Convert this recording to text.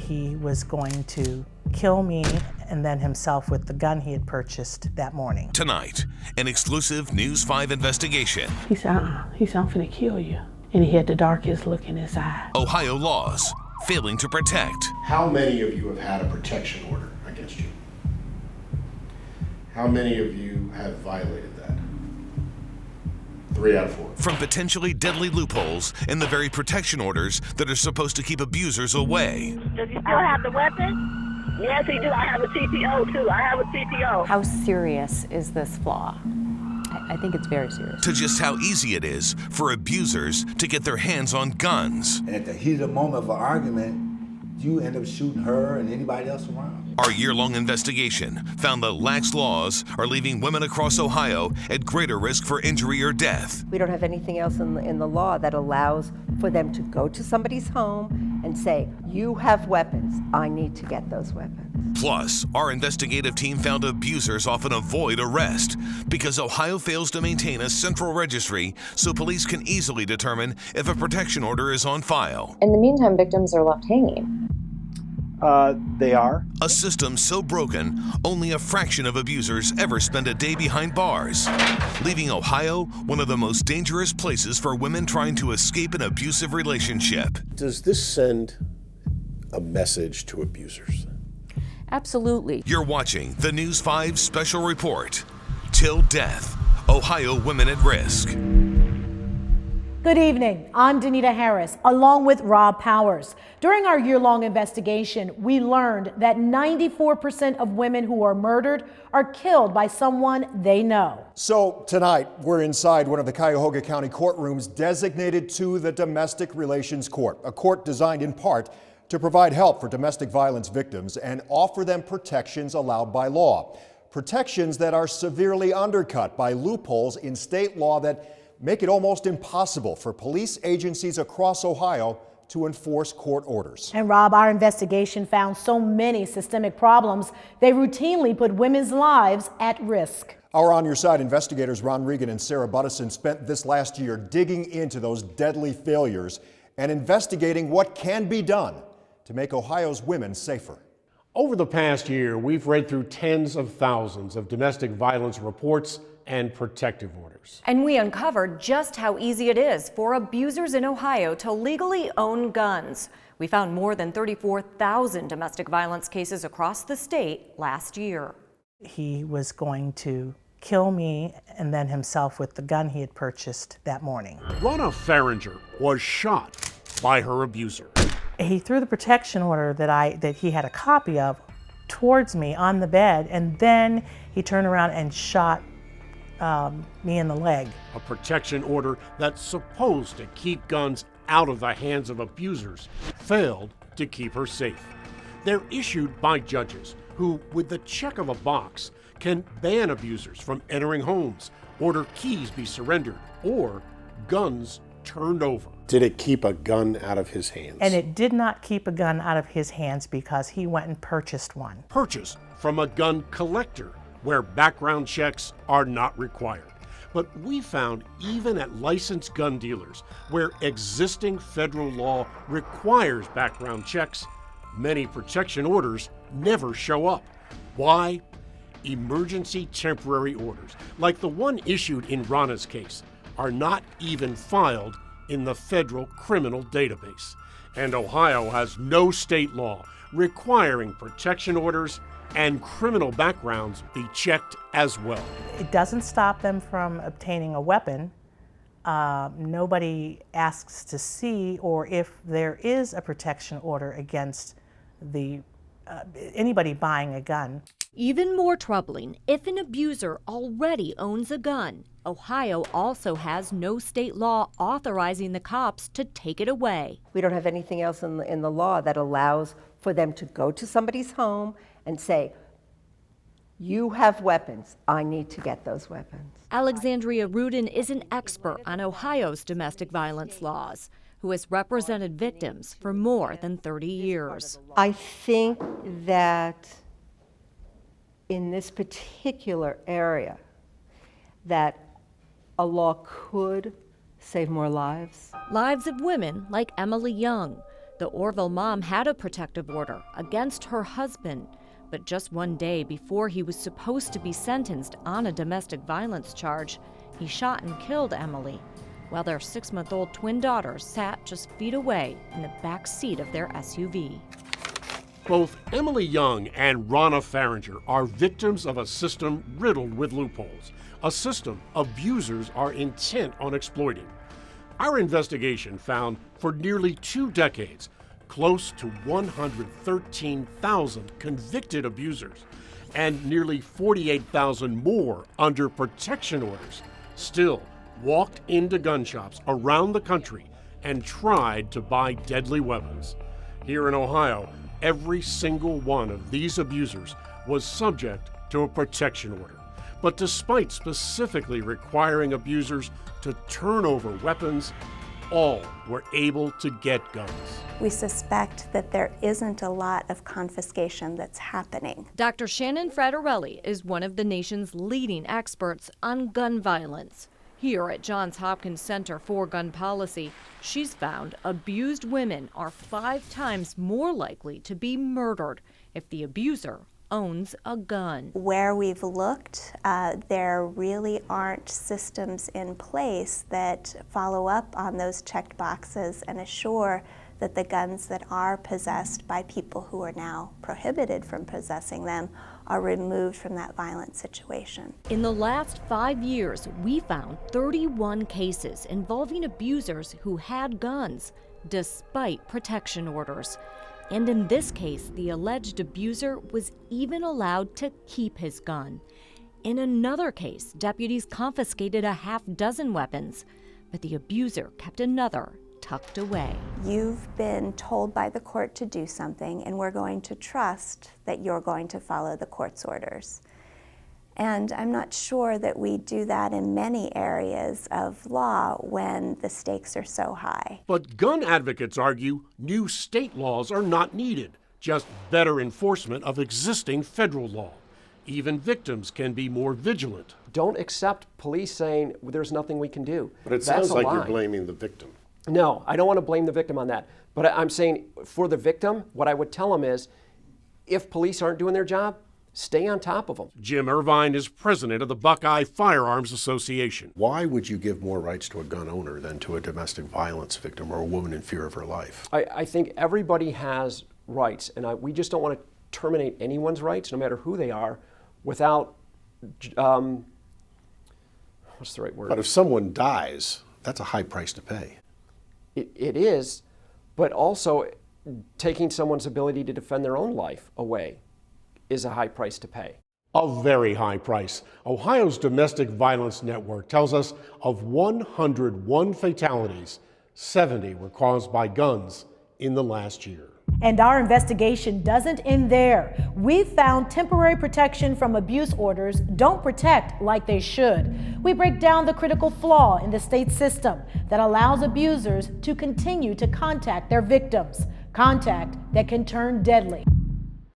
he was going to kill me and then himself with the gun he had purchased that morning. Tonight, an exclusive News 5 investigation. He said, I'm finna kill you. And he had the darkest look in his eye. Ohio laws failing to protect. How many of you have had a protection order against you? How many of you have violated that? 3 out of 4. From potentially deadly loopholes in the very protection orders that are supposed to keep abusers away. Does he still have the weapon? Yes, he do. I have a TPO too. I have a TPO. How serious is this flaw? I think it's very serious. To just how easy it is for abusers to get their hands on guns. And at the heat of the moment of an argument, you end up shooting her and anybody else around. Our year-long investigation found that lax laws are leaving women across Ohio at greater risk for injury or death. We don't have anything else in the law that allows for them to go to somebody's home and say, you have weapons, I need to get those weapons. Plus, our investigative team found abusers often avoid arrest because Ohio fails to maintain a central registry so police can easily determine if a protection order is on file. In the meantime, victims are left hanging. They are. A system so broken, only a fraction of abusers ever spend a day behind bars, leaving Ohio one of the most dangerous places for women trying to escape an abusive relationship. Does this send a message to abusers? Absolutely. You're watching the News 5 Special Report. Till Death, Ohio Women at Risk. Good evening. I'm Danita Harris, along with Rob Powers. During our year-long investigation, we learned that 94% of women who are murdered are killed by someone they know. So tonight, we're inside one of the Cuyahoga County courtrooms designated to the Domestic Relations Court, a court designed in part to provide help for domestic violence victims and offer them protections allowed by law. Protections that are severely undercut by loopholes in state law that make it almost impossible for police agencies across Ohio to enforce court orders. And Rob, our investigation found so many systemic problems, they routinely put women's lives at risk. Our On Your Side investigators Ron Regan and Sarah Buttison spent this last year digging into those deadly failures and investigating what can be done to make Ohio's women safer. Over the past year, we've read through tens of thousands of domestic violence reports and protective orders. And we uncovered just how easy it is for abusers in Ohio to legally own guns. We found more than 34,000 domestic violence cases across the state last year. He was going to kill me and then himself with the gun he had purchased that morning. Ronna Farringer was shot by her abuser. He threw the protection order that he had a copy of towards me on the bed, and then he turned around and shot me in the leg. A protection order that's supposed to keep guns out of the hands of abusers failed to keep her safe. They're issued by judges who, with the check of a box, can ban abusers from entering homes, order keys be surrendered, or guns turned over. Did it keep a gun out of his hands? And it did not keep a gun out of his hands because he went and purchased one. Purchased from a gun collector, where background checks are not required. But we found even at licensed gun dealers, where existing federal law requires background checks, many protection orders never show up. Why? Emergency temporary orders, like the one issued in Ronna's case, are not even filed in the federal criminal database. And Ohio has no state law requiring protection orders and criminal backgrounds be checked as well. It doesn't stop them from obtaining a weapon. Nobody asks to see or if there is a protection order against anybody buying a gun. Even more troubling, if an abuser already owns a gun, Ohio also has no state law authorizing the cops to take it away. We don't have anything else in the law that allows for them to go to somebody's home and say, you have weapons, I need to get those weapons. Alexandria Rudin is an expert on Ohio's domestic violence laws, who has represented victims for more than 30 years. I think that in this particular area, that a law could save more lives. Lives of women like Emily Young, The Orville mom had a protective order against her husband, but just one day before he was supposed to be sentenced on a domestic violence charge, he shot and killed Emily, while their 6-month-old twin daughters sat just feet away in the back seat of their SUV. Both Emily Young and Ronna Farringer are victims of a system riddled with loopholes, a system abusers are intent on exploiting. Our investigation found for nearly 2 decades, close to 113,000 convicted abusers and nearly 48,000 more under protection orders still walked into gun shops around the country and tried to buy deadly weapons. Here in Ohio, every single one of these abusers was subject to a protection order. But despite specifically requiring abusers to turn over weapons, all were able to get guns. We suspect that there isn't a lot of confiscation that's happening. Dr. Shannon Fraterelli is one of the nation's leading experts on gun violence. Here at Johns Hopkins Center for Gun Policy, she's found abused women are 5 times more likely to be murdered if the abuser owns a gun. Where we've looked, there really aren't systems in place that follow up on those checked boxes and assure that the guns that are possessed by people who are now prohibited from possessing them are removed from that violent situation. In the last 5 years, we found 31 cases involving abusers who had guns, despite protection orders. And in this case, the alleged abuser was even allowed to keep his gun. In another case, deputies confiscated a half-dozen weapons, but the abuser kept another tucked away. You've been told by the court to do something, and we're going to trust that you're going to follow the court's orders. And I'm not sure that we do that in many areas of law when the stakes are so high. But gun advocates argue new state laws are not needed, just better enforcement of existing federal law. Even victims can be more vigilant. Don't accept police saying there's nothing we can do. But it sounds like you're blaming the victim. No, I don't want to blame the victim on that. But I'm saying for the victim, what I would tell them is, if police aren't doing their job, stay on top of them. Jim Irvine is president of the Buckeye Firearms Association. Why would you give more rights to a gun owner than to a domestic violence victim or a woman in fear of her life? I think everybody has rights, and we just don't want to terminate anyone's rights, no matter who they are, without, what's the right word? But if someone dies, that's a high price to pay. It is, but also taking someone's ability to defend their own life away is a high price to pay. A very high price. Ohio's Domestic Violence Network tells us of 101 fatalities, 70 were caused by guns in the last year. And our investigation doesn't end there. We've found temporary protection from abuse orders don't protect like they should. We break down the critical flaw in the state system that allows abusers to continue to contact their victims, contact that can turn deadly.